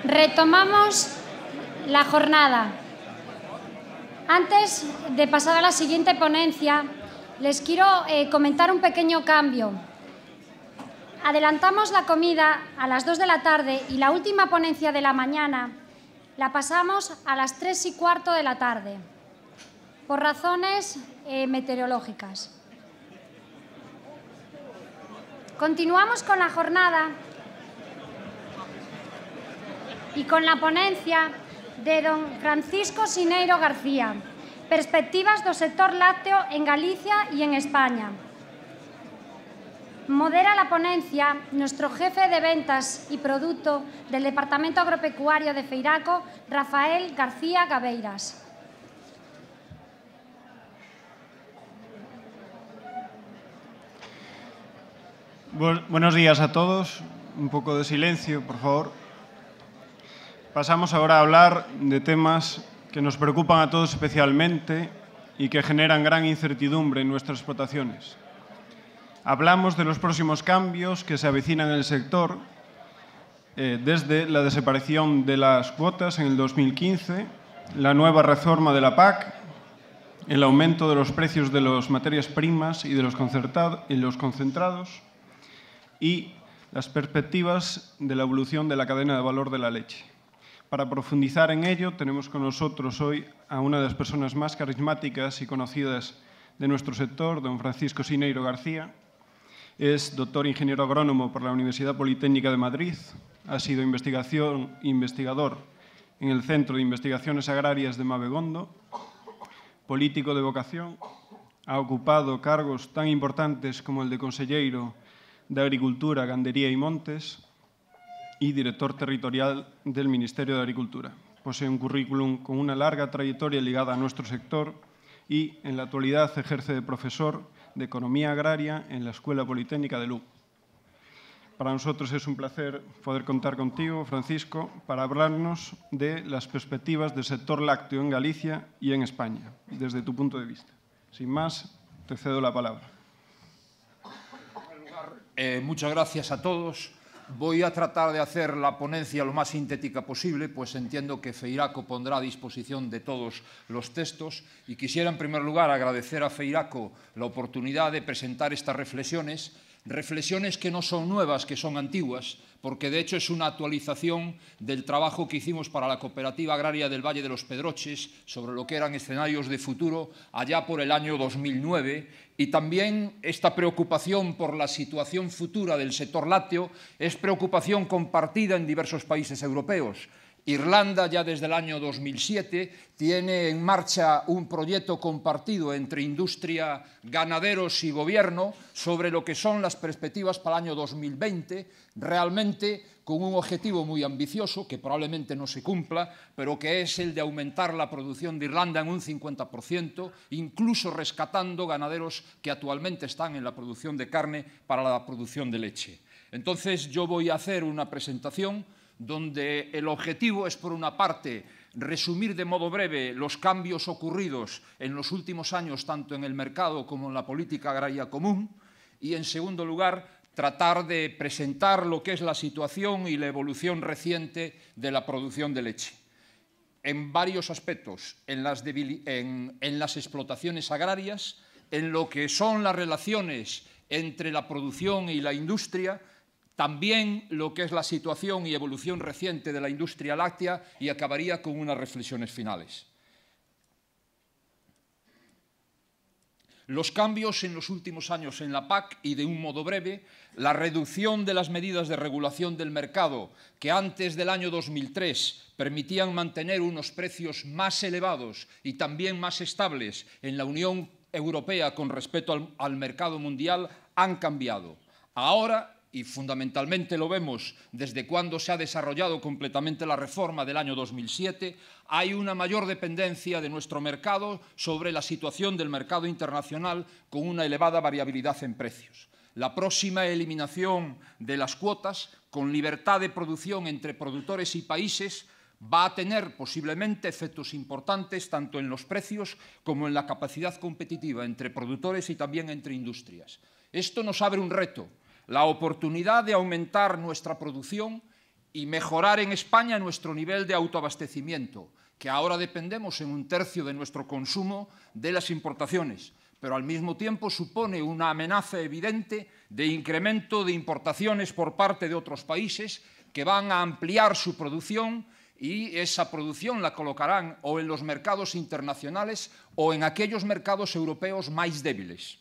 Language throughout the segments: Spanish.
Retomamos la jornada. Antes de pasar a la siguiente ponencia, les quiero comentar un pequeño cambio. Adelantamos la comida a las 2 de la tarde y la última ponencia de la mañana la pasamos a las 3:15 de la tarde, por razones meteorológicas. Continuamos con la jornada y con la ponencia de don Francisco Sineiro García, Perspectivas do sector lácteo en Galicia y en España. Modera la ponencia nuestro jefe de ventas y producto del Departamento Agropecuario de Feiraco, Rafael García Gabeiras. Buenos días a todos. Un poco de silencio, por favor. Pasamos ahora a hablar de temas que nos preocupan a todos especialmente y que generan gran incertidumbre en nuestras explotaciones. Hablamos de los próximos cambios que se avecinan en el sector, desde la desaparición de las cuotas en el 2015, la nueva reforma de la PAC, el aumento de los precios de las materias primas y de los concentrados y las perspectivas de la evolución de la cadena de valor de la leche. Para profundizar en ello, tenemos con nosotros hoy a una de las personas más carismáticas y conocidas de nuestro sector, don Francisco Sineiro García. Es doctor ingeniero agrónomo por la Universidad Politécnica de Madrid, ha sido investigador en el Centro de Investigaciones Agrarias de Mabegondo, político de vocación, ha ocupado cargos tan importantes como el de conselleiro de Agricultura, Gandería y Montes y director territorial del Ministerio de Agricultura. Posee un currículum con una larga trayectoria ligada a nuestro sector y, en la actualidad, ejerce de profesor de Economía Agraria en la Escuela Politécnica de Lugo. Para nosotros es un placer poder contar contigo, Francisco, para hablarnos de las perspectivas del sector lácteo en Galicia y en España, desde tu punto de vista. Sin más, te cedo la palabra. Muchas gracias a todos. Voy a tratar de hacer la ponencia lo más sintética posible, pues entiendo que Feiraco pondrá a disposición de todos los textos y quisiera en primer lugar agradecer a Feiraco la oportunidad de presentar estas reflexiones que no son nuevas, que son antiguas, porque de hecho es una actualización del trabajo que hicimos para la Cooperativa Agraria del Valle de los Pedroches sobre lo que eran escenarios de futuro allá por el año 2009, y también esta preocupación por la situación futura del sector lácteo es preocupación compartida en diversos países europeos. Irlanda ya desde el año 2007 tiene en marcha un proyecto compartido entre industria, ganaderos y gobierno sobre lo que son las perspectivas para el año 2020, realmente con un objetivo muy ambicioso que probablemente no se cumpla, pero que es el de aumentar la producción de Irlanda en un 50%, incluso rescatando ganaderos que actualmente están en la producción de carne para la producción de leche. Entonces yo voy a hacer una presentación donde el objetivo es, por una parte, resumir de modo breve los cambios ocurridos en los últimos años, tanto en el mercado como en la política agraria común, y, en segundo lugar, tratar de presentar lo que es la situación y la evolución reciente de la producción de leche. En varios aspectos, en las explotaciones agrarias, en lo que son las relaciones entre la producción y la industria, también lo que es la situación y evolución reciente de la industria láctea, y acabaría con unas reflexiones finales. Los cambios en los últimos años en la PAC y, de un modo breve, la reducción de las medidas de regulación del mercado que antes del año 2003 permitían mantener unos precios más elevados y también más estables en la Unión Europea con respecto al mercado mundial han cambiado. Ahora, y fundamentalmente lo vemos desde cuando se ha desarrollado completamente la reforma del año 2007, hay una mayor dependencia de nuestro mercado sobre la situación del mercado internacional con una elevada variabilidad en precios. La próxima eliminación de las cuotas, con libertad de producción entre productores y países, va a tener posiblemente efectos importantes tanto en los precios como en la capacidad competitiva entre productores y también entre industrias. Esto nos abre un reto, la oportunidad de aumentar nuestra producción y mejorar en España nuestro nivel de autoabastecimiento, que ahora dependemos en 1/3 de nuestro consumo de las importaciones, pero al mismo tiempo supone una amenaza evidente de incremento de importaciones por parte de otros países que van a ampliar su producción y esa producción la colocarán o en los mercados internacionales o en aquellos mercados europeos más débiles.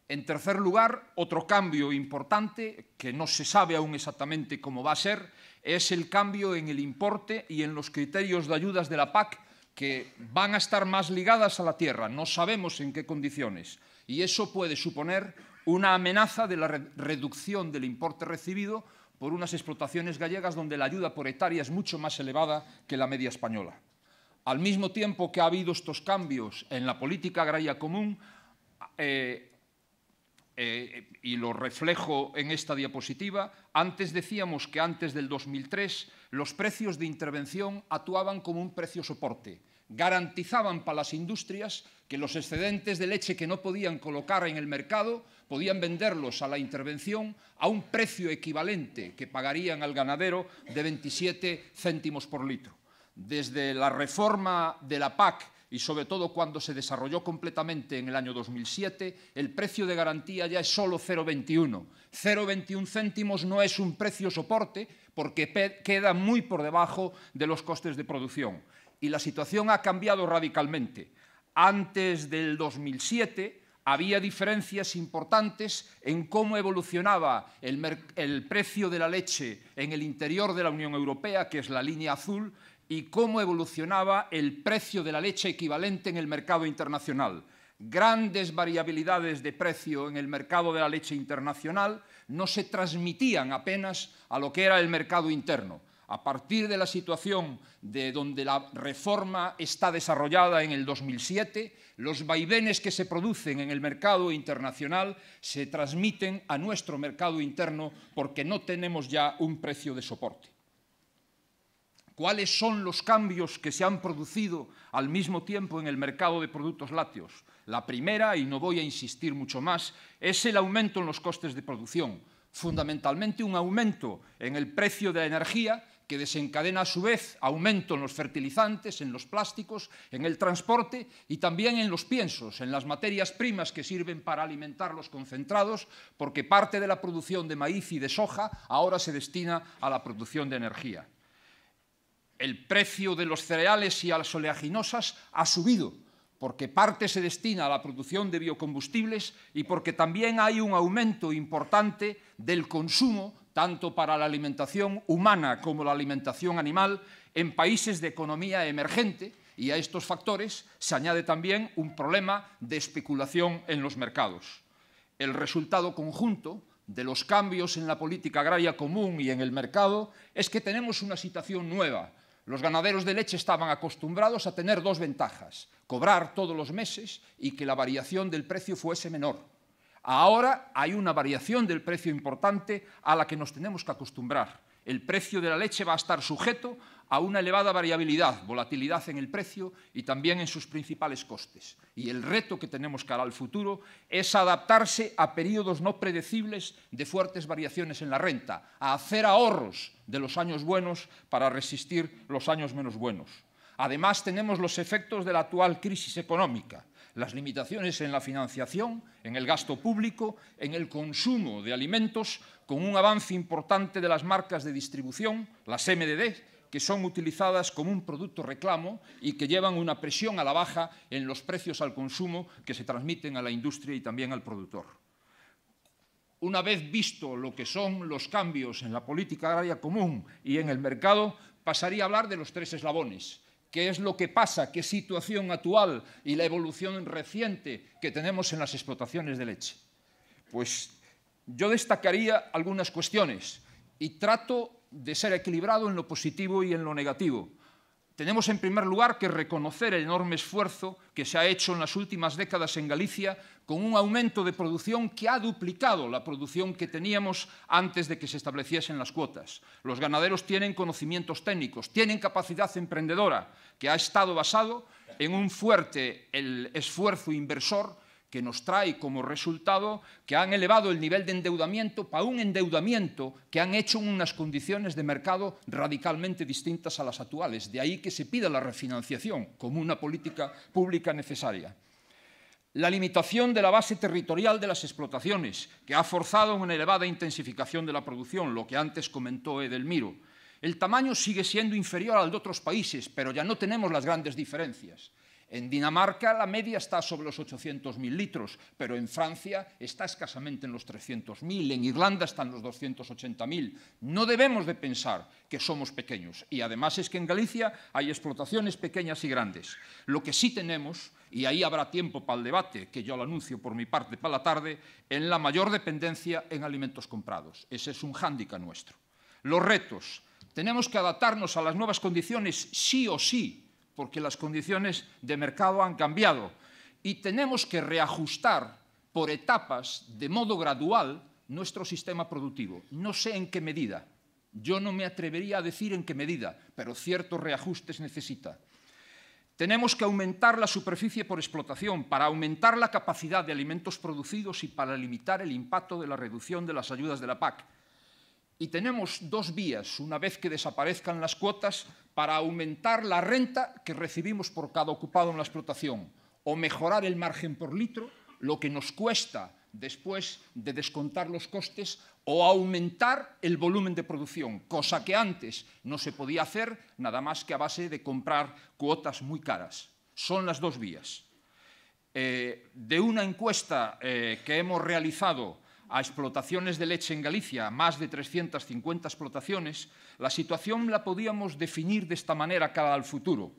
En tercer lugar, otro cambio importante, que no se sabe aún exactamente cómo va a ser, es el cambio en el importe y en los criterios de ayudas de la PAC, que van a estar más ligadas a la tierra, no sabemos en qué condiciones, y eso puede suponer una amenaza de la reducción del importe recibido por unas explotaciones gallegas donde la ayuda por hectárea es mucho más elevada que la media española. Al mismo tiempo que ha habido estos cambios en la política agraria común, y lo reflejo en esta diapositiva, antes decíamos que antes del 2003 los precios de intervención actuaban como un precio soporte. Garantizaban para las industrias que los excedentes de leche que no podían colocar en el mercado podían venderlos a la intervención a un precio equivalente que pagarían al ganadero de 27 céntimos por litro. Desde la reforma de la PAC y sobre todo cuando se desarrolló completamente en el año 2007, el precio de garantía ya es solo 0,21. 0,21 céntimos no es un precio soporte porque queda muy por debajo de los costes de producción. Y la situación ha cambiado radicalmente. Antes del 2007 había diferencias importantes en cómo evolucionaba el precio de la leche en el interior de la Unión Europea, que es la línea azul, y cómo evolucionaba el precio de la leche equivalente en el mercado internacional. Grandes variabilidades de precio en el mercado de la leche internacional no se transmitían apenas a lo que era el mercado interno. A partir de la situación de donde la reforma está desarrollada en el 2007, los vaivenes que se producen en el mercado internacional se transmiten a nuestro mercado interno porque no tenemos ya un precio de soporte. ¿Cuáles son los cambios que se han producido al mismo tiempo en el mercado de productos lácteos? La primera, y no voy a insistir mucho más, es el aumento en los costes de producción. Fundamentalmente un aumento en el precio de la energía que desencadena a su vez aumento en los fertilizantes, en los plásticos, en el transporte y también en los piensos, en las materias primas que sirven para alimentar los concentrados, porque parte de la producción de maíz y de soja ahora se destina a la producción de energía. El precio de los cereales y a las oleaginosas ha subido, porque parte se destina a la producción de biocombustibles y porque también hay un aumento importante del consumo, tanto para la alimentación humana como la alimentación animal, en países de economía emergente, y a estos factores se añade también un problema de especulación en los mercados. El resultado conjunto de los cambios en la política agraria común y en el mercado es que tenemos una situación nueva. Los ganaderos de leche estaban acostumbrados a tener dos ventajas: cobrar todos los meses y que la variación del precio fuese menor. Ahora hay una variación del precio importante a la que nos tenemos que acostumbrar. El precio de la leche va a estar sujeto a una elevada variabilidad, volatilidad en el precio y también en sus principales costes. Y el reto que tenemos cara al futuro es adaptarse a periodos no predecibles de fuertes variaciones en la renta, a hacer ahorros de los años buenos para resistir los años menos buenos. Además, tenemos los efectos de la actual crisis económica, las limitaciones en la financiación, en el gasto público, en el consumo de alimentos, con un avance importante de las marcas de distribución, las MDD, que son utilizadas como un producto reclamo y que llevan una presión a la baja en los precios al consumo que se transmiten a la industria y también al productor. Una vez visto lo que son los cambios en la política agraria común y en el mercado, pasaría a hablar de los tres eslabones. ¿Qué es lo que pasa? ¿Qué situación actual y la evolución reciente que tenemos en las explotaciones de leche? Pues yo destacaría algunas cuestiones y trato de ser equilibrado en lo positivo y en lo negativo. Tenemos, en primer lugar, que reconocer el enorme esfuerzo que se ha hecho en las últimas décadas en Galicia con un aumento de producción que ha duplicado la producción que teníamos antes de que se estableciesen las cuotas. Los ganaderos tienen conocimientos técnicos, tienen capacidad emprendedora, que ha estado basado en un fuerte esfuerzo inversor que nos trae como resultado que han elevado el nivel de endeudamiento para un endeudamiento que han hecho en unas condiciones de mercado radicalmente distintas a las actuales. De ahí que se pida la refinanciación como una política pública necesaria. La limitación de la base territorial de las explotaciones, que ha forzado una elevada intensificación de la producción, lo que antes comentó Edelmiro. El tamaño sigue siendo inferior al de otros países, pero ya no tenemos las grandes diferencias. En Dinamarca la media está sobre los 800.000 litros, pero en Francia está escasamente en los 300.000, en Irlanda están los 280.000. No debemos de pensar que somos pequeños. Y además es que en Galicia hay explotaciones pequeñas y grandes. Lo que sí tenemos, y ahí habrá tiempo para el debate, que yo lo anuncio por mi parte para la tarde, en la mayor dependencia en alimentos comprados. Ese es un hándicap nuestro. Los retos. Tenemos que adaptarnos a las nuevas condiciones sí o sí, porque las condiciones de mercado han cambiado y tenemos que reajustar por etapas, de modo gradual, nuestro sistema productivo. No sé en qué medida, yo no me atrevería a decir en qué medida, pero ciertos reajustes necesita. Tenemos que aumentar la superficie por explotación para aumentar la capacidad de alimentos producidos y para limitar el impacto de la reducción de las ayudas de la PAC. Y tenemos dos vías, una vez que desaparezcan las cuotas, para aumentar la renta que recibimos por cada ocupado en la explotación, o mejorar el margen por litro, lo que nos cuesta después de descontar los costes, o aumentar el volumen de producción, cosa que antes no se podía hacer nada más que a base de comprar cuotas muy caras. Son las dos vías. De una encuesta que hemos realizado a explotaciones de leche en Galicia, más de 350 explotaciones, la situación la podíamos definir de esta manera cara al futuro.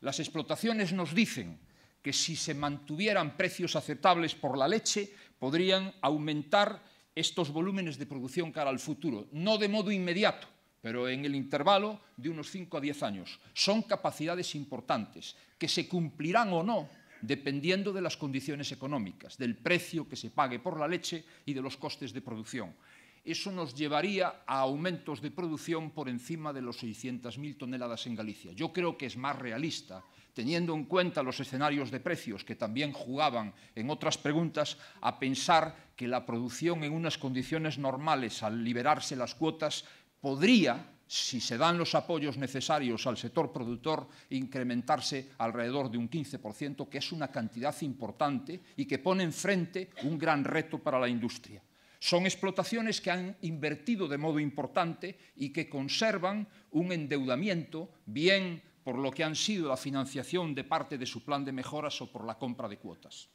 Las explotaciones nos dicen que si se mantuvieran precios aceptables por la leche, podrían aumentar estos volúmenes de producción cara al futuro, no de modo inmediato, pero en el intervalo de unos 5 a 10 años. Son capacidades importantes, que se cumplirán o no, dependiendo de las condiciones económicas, del precio que se pague por la leche y de los costes de producción. Eso nos llevaría a aumentos de producción por encima de los 600.000 toneladas en Galicia. Yo creo que es más realista, teniendo en cuenta los escenarios de precios que también jugaban en otras preguntas, a pensar que la producción en unas condiciones normales, al liberarse las cuotas, podría, si se dan los apoyos necesarios al sector productor, incrementarse alrededor de un 15%, que es una cantidad importante y que pone enfrente un gran reto para la industria. Son explotaciones que han invertido de modo importante y que conservan un endeudamiento, bien por lo que han sido la financiación de parte de su plan de mejoras o por la compra de cuotas.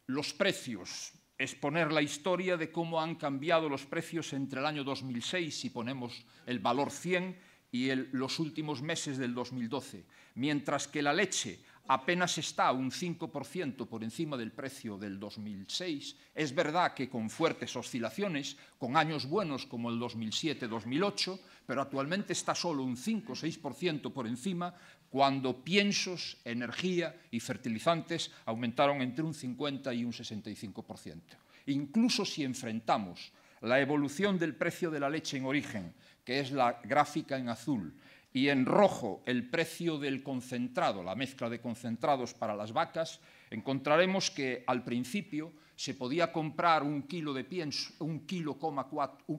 Los precios. Exponer la historia de cómo han cambiado los precios entre el año 2006, si ponemos el valor 100, y los últimos meses del 2012. Mientras que la leche apenas está un 5% por encima del precio del 2006, es verdad que con fuertes oscilaciones, con años buenos como el 2007-2008, pero actualmente está solo un 5 o 6% por encima, cuando piensos, energía y fertilizantes aumentaron entre un 50 y un 65%. Incluso si enfrentamos la evolución del precio de la leche en origen, que es la gráfica en azul, y en rojo el precio del concentrado, la mezcla de concentrados para las vacas, encontraremos que al principio se podía comprar un kilo de pienso,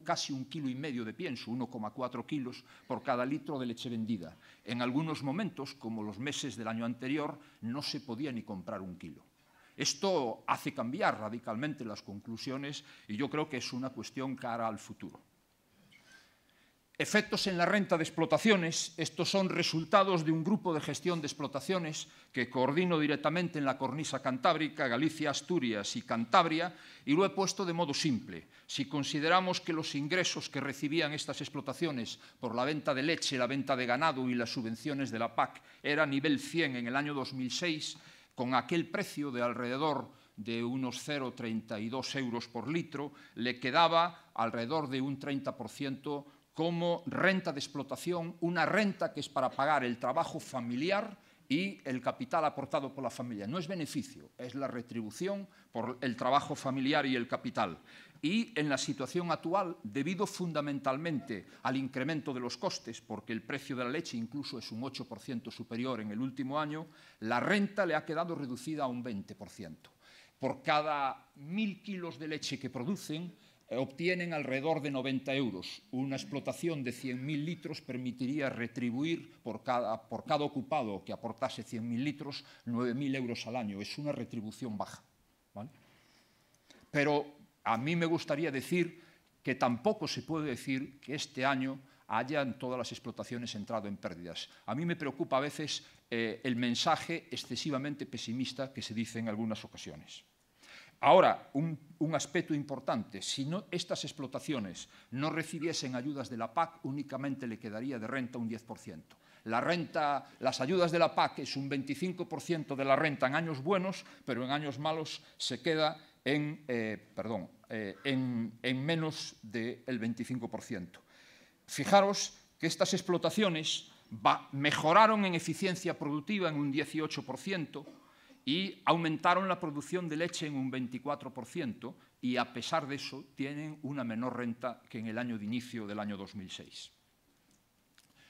casi un kilo y medio de pienso, 1,4 kilos por cada litro de leche vendida. En algunos momentos, como los meses del año anterior, no se podía ni comprar un kilo. Esto hace cambiar radicalmente las conclusiones y yo creo que es una cuestión cara al futuro. Efectos en la renta de explotaciones. Estos son resultados de un grupo de gestión de explotaciones que coordino directamente en la cornisa cantábrica, Galicia, Asturias y Cantabria, y lo he puesto de modo simple. Si consideramos que los ingresos que recibían estas explotaciones por la venta de leche, la venta de ganado y las subvenciones de la PAC era nivel 100 en el año 2006, con aquel precio de alrededor de unos 0,32 euros por litro, le quedaba alrededor de un 30% como renta de explotación, una renta que es para pagar el trabajo familiar y el capital aportado por la familia. No es beneficio, es la retribución por el trabajo familiar y el capital. Y en la situación actual, debido fundamentalmente al incremento de los costes, porque el precio de la leche incluso es un 8% superior en el último año, la renta le ha quedado reducida a un 20%. por cada 1.000 kilos de leche que producen, obtienen alrededor de 90 euros. Una explotación de 100.000 litros permitiría retribuir por cada ocupado que aportase 100.000 litros 9.000 euros al año. Es una retribución baja, ¿vale? Pero a mí me gustaría decir que tampoco se puede decir que este año hayan todas las explotaciones entrado en pérdidas. A mí me preocupa a veces el mensaje excesivamente pesimista que se dice en algunas ocasiones. Ahora, un aspecto importante, si estas explotaciones no recibiesen ayudas de la PAC, únicamente le quedaría de renta un 10%. Las ayudas de la PAC es un 25% de la renta en años buenos, pero en años malos se queda en menos del 25%. Fijaros que estas explotaciones mejoraron en eficiencia productiva en un 18%, y aumentaron la producción de leche en un 24%, y a pesar de eso tienen una menor renta que en el año de inicio del año 2006.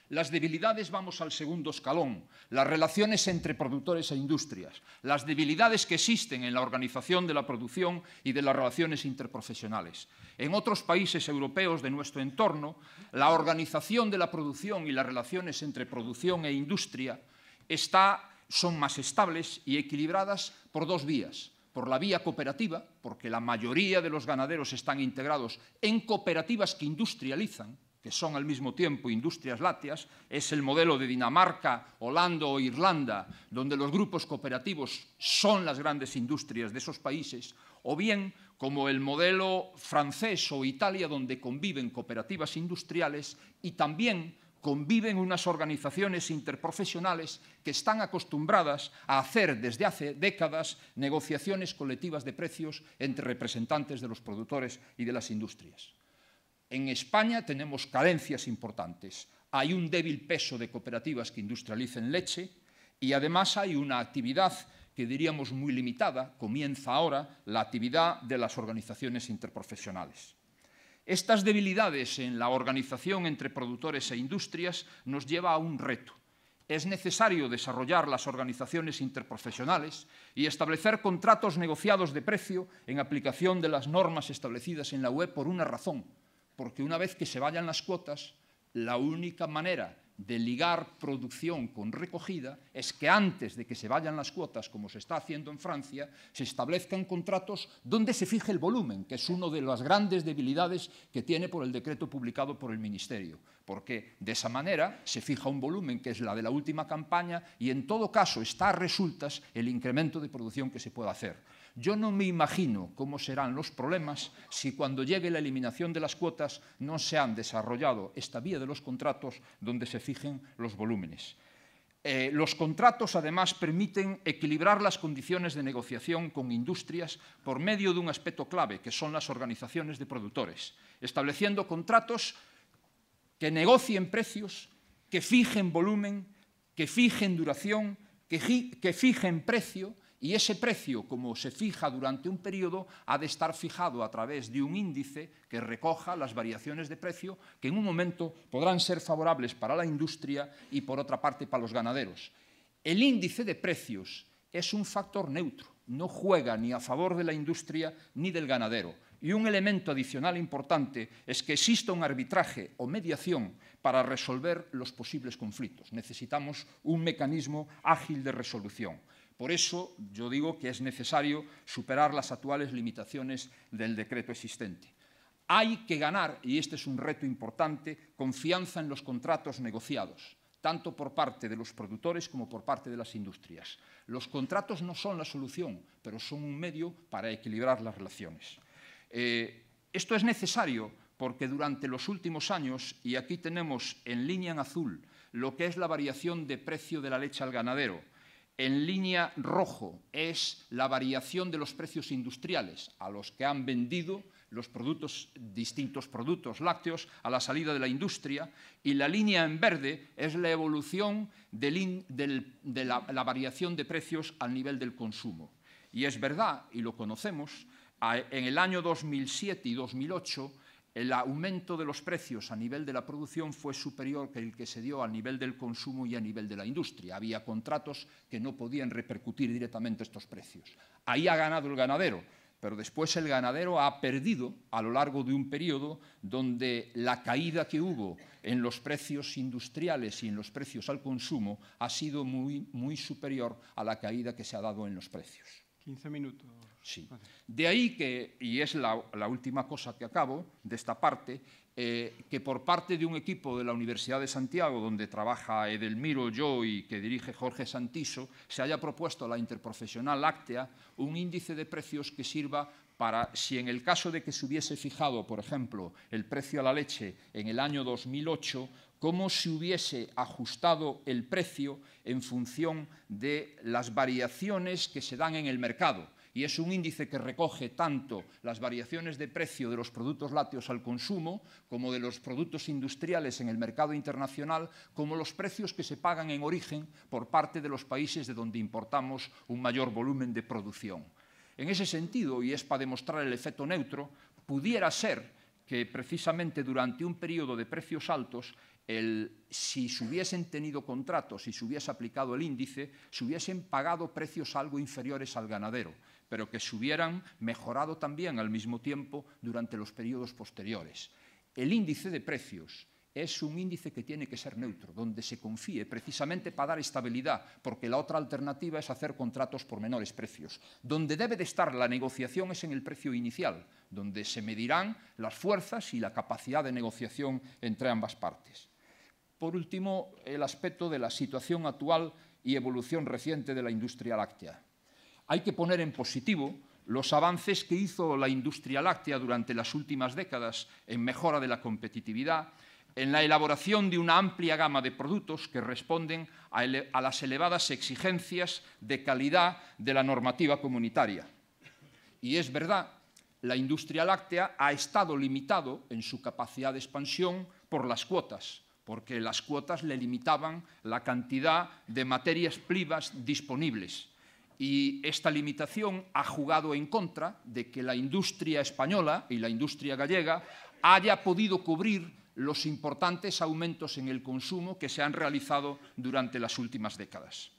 Las debilidades, vamos al segundo escalón, las relaciones entre productores e industrias, las debilidades que existen en la organización de la producción y de las relaciones interprofesionales. En otros países europeos de nuestro entorno, la organización de la producción y las relaciones entre producción e industria son más estables y equilibradas por dos vías. Por la vía cooperativa, porque la mayoría de los ganaderos están integrados en cooperativas que industrializan, que son al mismo tiempo industrias lácteas. Es el modelo de Dinamarca, Holanda o Irlanda, donde los grupos cooperativos son las grandes industrias de esos países, o bien como el modelo francés o Italia, donde conviven cooperativas industriales y también conviven unas organizaciones interprofesionales que están acostumbradas a hacer desde hace décadas negociaciones colectivas de precios entre representantes de los productores y de las industrias. En España tenemos carencias importantes. Hay un débil peso de cooperativas que industrialicen leche y además hay una actividad que diríamos muy limitada. Comienza ahora la actividad de las organizaciones interprofesionales. Estas debilidades en la organización entre productores e industrias nos lleva a un reto. Es necesario desarrollar las organizaciones interprofesionales y establecer contratos negociados de precio en aplicación de las normas establecidas en la UE por una razón, porque una vez que se vayan las cuotas, la única manera de ligar producción con recogida es que antes de que se vayan las cuotas, como se está haciendo en Francia, se establezcan contratos donde se fije el volumen, que es una de las grandes debilidades que tiene por el decreto publicado por el Ministerio, porque de esa manera se fija un volumen que es la de la última campaña y en todo caso está a resultas el incremento de producción que se pueda hacer. Yo no me imagino cómo serán los problemas si cuando llegue la eliminación de las cuotas no se han desarrollado esta vía de los contratos donde se fijen los volúmenes. Los contratos, además, permiten equilibrar las condiciones de negociación con industrias por medio de un aspecto clave, que son las organizaciones de productores, estableciendo contratos que negocien precios, que fijen volumen, que fijen duración, que fijen precio. Y ese precio, como se fija durante un periodo, ha de estar fijado a través de un índice que recoja las variaciones de precio que en un momento podrán ser favorables para la industria y, por otra parte, para los ganaderos. El índice de precios es un factor neutro, no juega ni a favor de la industria ni del ganadero. Y un elemento adicional importante es que exista un arbitraje o mediación para resolver los posibles conflictos. Necesitamos un mecanismo ágil de resolución. Por eso yo digo que es necesario superar las actuales limitaciones del decreto existente. Hay que ganar, y este es un reto importante, confianza en los contratos negociados, tanto por parte de los productores como por parte de las industrias. Los contratos no son la solución, pero son un medio para equilibrar las relaciones. Esto es necesario porque durante los últimos años, y aquí tenemos en línea en azul lo que es la variación de precio de la leche al ganadero, en línea rojo es la variación de los precios industriales a los que han vendido los distintos productos lácteos a la salida de la industria, y la línea en verde es la evolución de la variación de precios al nivel del consumo. Y es verdad, y lo conocemos, en el año 2007 y 2008 el aumento de los precios a nivel de la producción fue superior que el que se dio a nivel del consumo y a nivel de la industria. Había contratos que no podían repercutir directamente estos precios. Ahí ha ganado el ganadero, pero después el ganadero ha perdido a lo largo de un periodo donde la caída que hubo en los precios industriales y en los precios al consumo ha sido muy superior a la caída que se ha dado en los precios. 15 minutos. Sí. De ahí que, y es la última cosa que acabo de esta parte, que por parte de un equipo de la Universidad de Santiago, donde trabaja Edelmiro, yo y que dirige Jorge Santiso, se haya propuesto a la Interprofesional Láctea un índice de precios que sirva para, si en el caso de que se hubiese fijado, por ejemplo, el precio a la leche en el año 2008, cómo se hubiese ajustado el precio en función de las variaciones que se dan en el mercado. Y es un índice que recoge tanto las variaciones de precio de los productos lácteos al consumo, como de los productos industriales en el mercado internacional, como los precios que se pagan en origen por parte de los países de donde importamos un mayor volumen de producción. En ese sentido, y es para demostrar el efecto neutro, pudiera ser que precisamente durante un periodo de precios altos, si se hubiesen tenido contratos, si se hubiese aplicado el índice, se hubiesen pagado precios algo inferiores al ganadero, pero que se hubieran mejorado también al mismo tiempo durante los periodos posteriores. El índice de precios es un índice que tiene que ser neutro, donde se confíe precisamente para dar estabilidad, porque la otra alternativa es hacer contratos por menores precios. Donde debe de estar la negociación es en el precio inicial, donde se medirán las fuerzas y la capacidad de negociación entre ambas partes. Por último, el aspecto de la situación actual y evolución reciente de la industria láctea. Hay que poner en positivo los avances que hizo la industria láctea durante las últimas décadas en mejora de la competitividad, en la elaboración de una amplia gama de productos que responden a las elevadas exigencias de calidad de la normativa comunitaria. Y es verdad, la industria láctea ha estado limitado en su capacidad de expansión por las cuotas, porque las cuotas le limitaban la cantidad de materias primas disponibles. Y esta limitación ha jugado en contra de que la industria española y la industria gallega haya podido cubrir los importantes aumentos en el consumo que se han realizado durante las últimas décadas.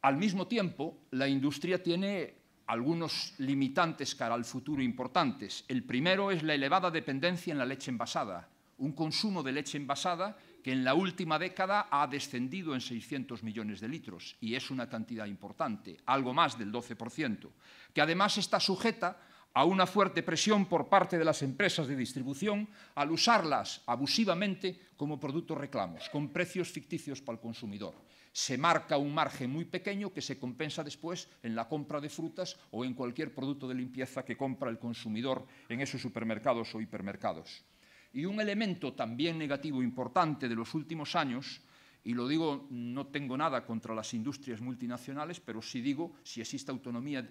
Al mismo tiempo, la industria tiene algunos limitantes cara al futuro importantes. El primero es la elevada dependencia en la leche envasada, un consumo de leche envasada que en la última década ha descendido en 600 millones de litros, y es una cantidad importante, algo más del 12%, que además está sujeta a una fuerte presión por parte de las empresas de distribución al usarlas abusivamente como productos reclamos, con precios ficticios para el consumidor. Se marca un margen muy pequeño que se compensa después en la compra de frutas o en cualquier producto de limpieza que compra el consumidor en esos supermercados o hipermercados. Y un elemento también negativo importante de los últimos años, y lo digo, no tengo nada contra las industrias multinacionales, pero sí digo, si existe autonomía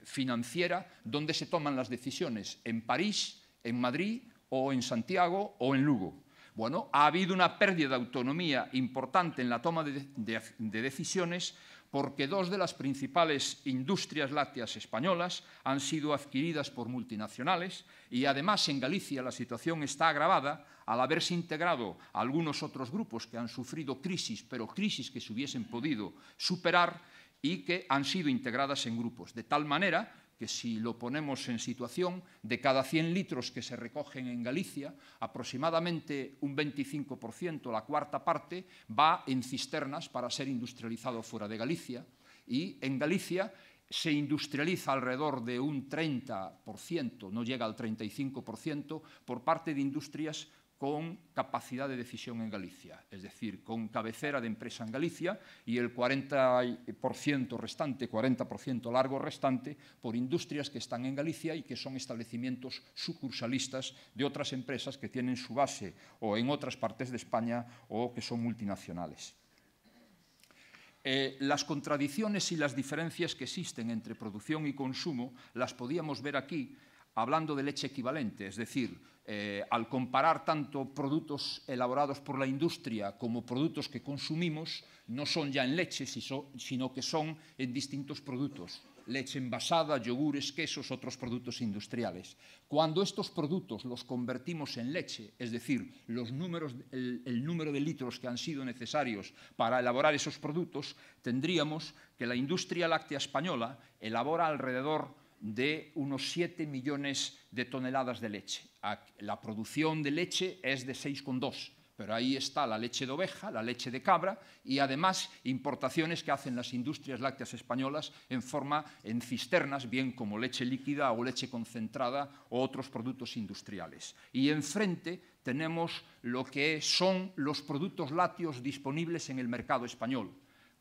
financiera, ¿dónde se toman las decisiones? ¿En París, en Madrid, o en Santiago, o en Lugo? Bueno, ha habido una pérdida de autonomía importante en la toma de decisiones porque dos de las principales industrias lácteas españolas han sido adquiridas por multinacionales y además en Galicia la situación está agravada al haberse integrado a algunos otros grupos que han sufrido crisis, pero crisis que se hubiesen podido superar y que han sido integradas en grupos, de tal manera que si lo ponemos en situación, de cada 100 litros que se recogen en Galicia, aproximadamente un 25%, la cuarta parte, va en cisternas para ser industrializado fuera de Galicia. Y en Galicia se industrializa alrededor de un 30%, no llega al 35%, por parte de industrias con capacidad de decisión en Galicia, es decir, con cabecera de empresa en Galicia, y el 40% restante, 40% largo restante, por industrias que están en Galicia y que son establecimientos sucursalistas de otras empresas que tienen su base o en otras partes de España o que son multinacionales. Las contradicciones y las diferencias que existen entre producción y consumo las podíamos ver aquí hablando de leche equivalente, es decir, al comparar tanto productos elaborados por la industria como productos que consumimos, no son ya en leche, sino que son en distintos productos. leche envasada, yogures, quesos, otros productos industriales. Cuando estos productos los convertimos en leche, es decir, el número de litros que han sido necesarios para elaborar esos productos, tendríamos que la industria láctea española elabora alrededor de unos 7 millones de toneladas de leche. La producción de leche es de 6,2. Pero ahí está la leche de oveja, la leche de cabra y además importaciones que hacen las industrias lácteas españolas en cisternas, bien como leche líquida o leche concentrada o otros productos industriales. Y enfrente tenemos lo que son los productos lácteos disponibles en el mercado español,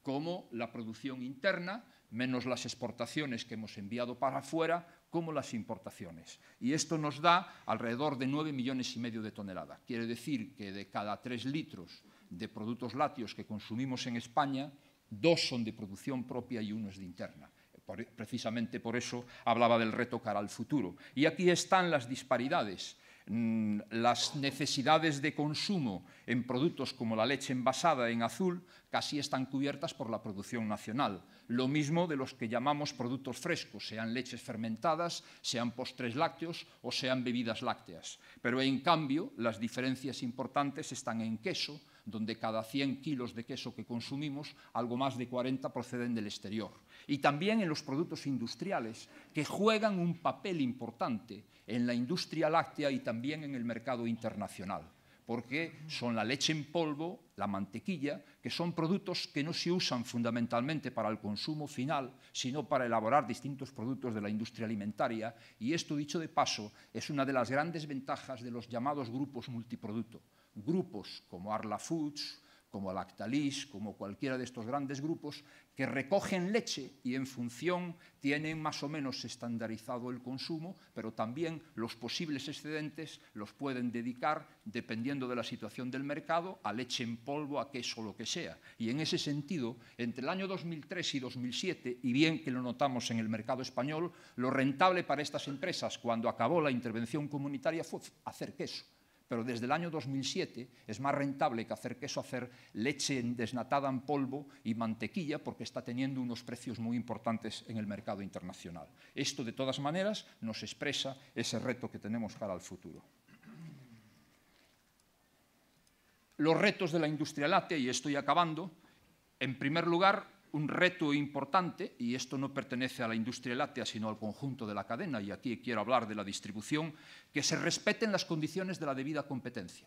como la producción interna, menos las exportaciones que hemos enviado para afuera, como las importaciones. Y esto nos da alrededor de 9,5 millones de toneladas. Quiere decir que de cada 3 litros de productos lácteos que consumimos en España, 2 son de producción propia y 1 es de interna. Precisamente por eso hablaba del reto cara al futuro. Y aquí están las disparidades. Las necesidades de consumo en productos como la leche envasada en azul casi están cubiertas por la producción nacional. Lo mismo de los que llamamos productos frescos, sean leches fermentadas, sean postres lácteos o sean bebidas lácteas. Pero en cambio, las diferencias importantes están en queso, donde cada 100 kilos de queso que consumimos, algo más de 40 proceden del exterior. Y también en los productos industriales, que juegan un papel importante en la industria láctea y también en el mercado internacional, porque son la leche en polvo, la mantequilla, que son productos que no se usan fundamentalmente para el consumo final, sino para elaborar distintos productos de la industria alimentaria, y esto, dicho de paso, es una de las grandes ventajas de los llamados grupos multiproducto. Grupos como Arla Foods, como Lactalis, como cualquiera de estos grandes grupos, que recogen leche y en función tienen más o menos estandarizado el consumo, pero también los posibles excedentes los pueden dedicar, dependiendo de la situación del mercado, a leche en polvo, a queso, lo que sea. Y en ese sentido, entre el año 2003 y 2007, y bien que lo notamos en el mercado español, lo rentable para estas empresas cuando acabó la intervención comunitaria fue hacer queso. Pero desde el año 2007 es más rentable que hacer queso, hacer leche desnatada en polvo y mantequilla, porque está teniendo unos precios muy importantes en el mercado internacional. Esto, de todas maneras, nos expresa ese reto que tenemos cara al futuro. Los retos de la industria láctea, y estoy acabando, en primer lugar, un reto importante, y esto no pertenece a la industria láctea, sino al conjunto de la cadena, y aquí quiero hablar de la distribución, que se respeten las condiciones de la debida competencia.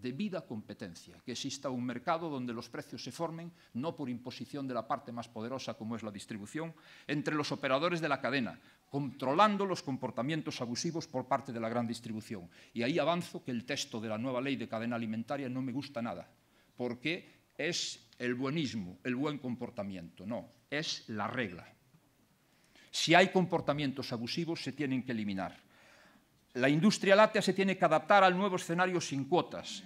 Que exista un mercado donde los precios se formen, no por imposición de la parte más poderosa como es la distribución, entre los operadores de la cadena, controlando los comportamientos abusivos por parte de la gran distribución. Y ahí avanzo que el texto de la nueva ley de cadena alimentaria no me gusta nada, porque es el buenismo, el buen comportamiento. No, es la regla. Si hay comportamientos abusivos, se tienen que eliminar. La industria láctea se tiene que adaptar al nuevo escenario sin cuotas,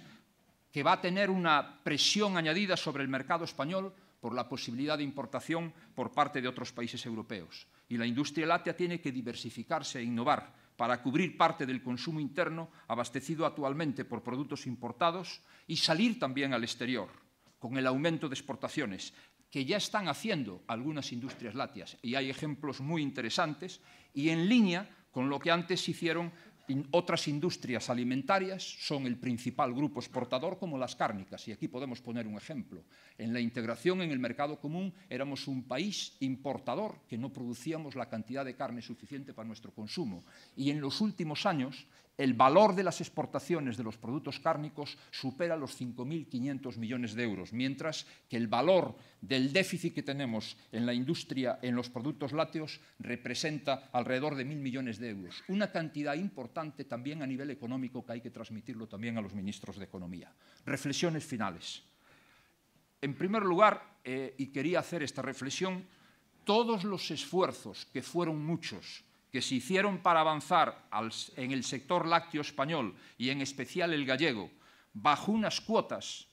que va a tener una presión añadida sobre el mercado español por la posibilidad de importación por parte de otros países europeos. Y la industria láctea tiene que diversificarse e innovar para cubrir parte del consumo interno abastecido actualmente por productos importados y salir también al exterior, con el aumento de exportaciones, que ya están haciendo algunas industrias lácteas, y hay ejemplos muy interesantes, y en línea con lo que antes hicieron otras industrias alimentarias. Son el principal grupo exportador, como las cárnicas, y aquí podemos poner un ejemplo. En la integración en el mercado común éramos un país importador, que no producíamos la cantidad de carne suficiente para nuestro consumo, y en los últimos años el valor de las exportaciones de los productos cárnicos supera los 5.500 millones de euros, mientras que el valor del déficit que tenemos en la industria, en los productos lácteos, representa alrededor de 1.000 millones de euros. Una cantidad importante también a nivel económico, que hay que transmitirlo también a los ministros de Economía. Reflexiones finales. En primer lugar, y quería hacer esta reflexión, todos los esfuerzos, que fueron muchos, que se hicieron para avanzar en el sector lácteo español y en especial el gallego, bajo unas cuotas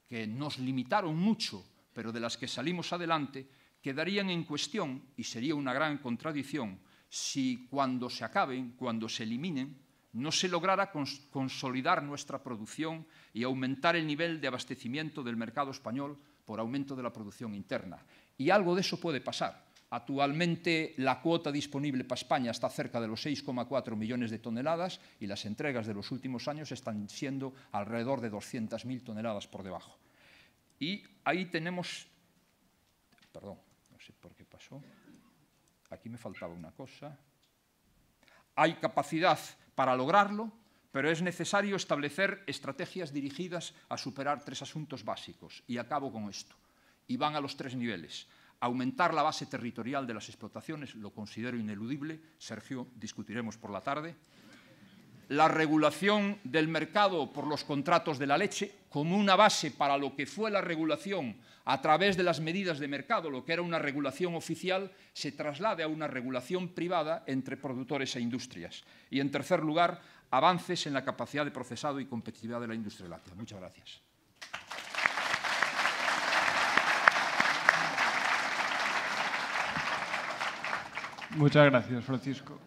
que nos limitaron mucho, pero de las que salimos adelante, quedarían en cuestión, y sería una gran contradicción, si cuando se acaben, cuando se eliminen, no se lograra consolidar nuestra producción y aumentar el nivel de abastecimiento del mercado español por aumento de la producción interna. Y algo de eso puede pasar. Actualmente la cuota disponible para España está cerca de los 6,4 millones de toneladas y las entregas de los últimos años están siendo alrededor de 200.000 toneladas por debajo. Y ahí tenemos... Perdón, no sé por qué pasó. Aquí me faltaba una cosa. Hay capacidad para lograrlo, pero es necesario establecer estrategias dirigidas a superar 3 asuntos básicos. Y acabo con esto. Y van a los 3 niveles. Aumentar la base territorial de las explotaciones, lo considero ineludible. Sergio, discutiremos por la tarde. La regulación del mercado por los contratos de la leche como una base para lo que fue la regulación a través de las medidas de mercado, lo que era una regulación oficial, se traslade a una regulación privada entre productores e industrias. Y, en tercer lugar, avances en la capacidad de procesado y competitividad de la industria láctea. Muchas gracias. Muchas gracias, Francisco.